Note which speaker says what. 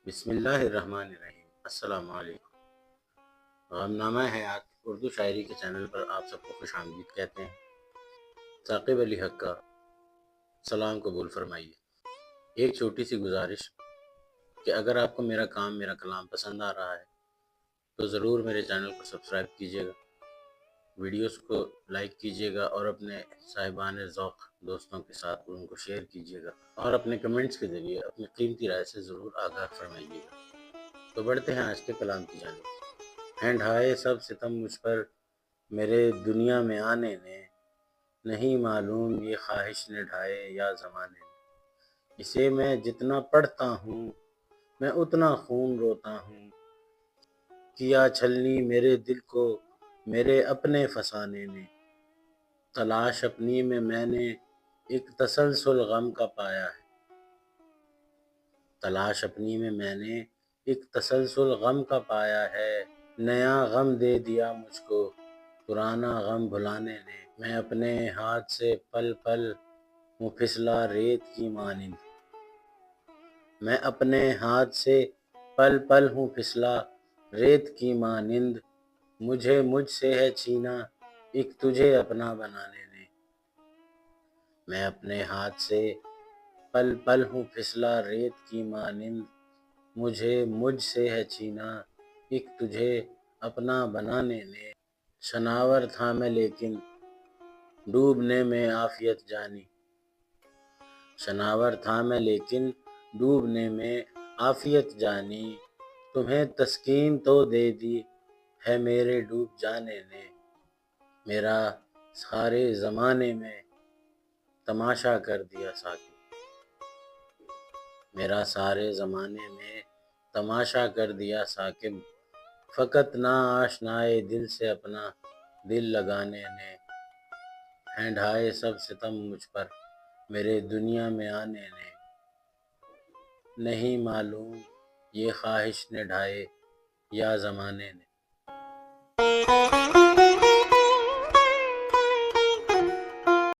Speaker 1: بسم اللہ الرحمن الرحیم۔ السلام علیکم۔ غمنامہ حیات اردو شاعری کے چینل پر آپ سب کو خوش آمدید کہتے ہیں۔ ثاقب علی حق کا سلام قبول فرمائیے۔ ایک چھوٹی سی گزارش کہ اگر آپ کو میرا کام میرا کلام پسند آ رہا ہے تو ضرور میرے چینل کو سبسکرائب کیجیے گا، ویڈیوز کو لائک کیجیے گا اور اپنے صاحبان ذوق دوستوں کے ساتھ ان کو شیئر کیجیے گا اور اپنے کمنٹس کے ذریعے اپنی قیمتی رائے سے ضرور آگاہ فرمائیے گا۔ تو بڑھتے ہیں آج کے کلام کی جانب۔ ہیں ڈھائے سب ستم مجھ پر میرے دنیا میں آنے نے، نہیں معلوم یہ خواہش نے ڈھائے یا زمانے نے۔ اسے میں جتنا پڑھتا ہوں میں اتنا خون روتا ہوں، کیا چھلنی میرے دل کو میرے اپنے فسانے نے۔ تلاش اپنی میں نے ایک تسلسل غم کا پایا ہے، تلاش اپنی میں نے ایک تسلسل غم کا پایا ہے۔ نیا غم دے دیا مجھ کو پرانا غم بھلانے نے، میں اپنے ہاتھ سے پل پل ہوں پھسلا ریت کی مانند، میں اپنے ہاتھ سے پل پل ہوں پھسلا ریت کی مانند۔ مجھے مجھ سے ہے چھینا ایک تجھے اپنا بنانے نے، میں اپنے ہاتھ سے پل پل ہوں پھسلا ریت کی مانند۔ مجھے مجھ سے ہے چھینا ایک تجھے اپنا بنانے نے۔ شناور تھا میں لیکن ڈوبنے میں عافیت جانی، شناور تھا میں لیکن ڈوبنے میں عافیت جانی۔ تمہیں تسکین تو دے دی ہے میرے ڈوب جانے نے، میرا سارے زمانے میں تماشا کر دیا ساقب، میرا سارے زمانے میں تماشا کر دیا ساقب۔ فقط نا آشنائے دل سے اپنا دل لگانے نے، ہیں ڈھائے سب ستم مجھ پر میرے دنیا میں آنے نے، نہیں معلوم یہ خواہش نے ڈھائے یا زمانے نے۔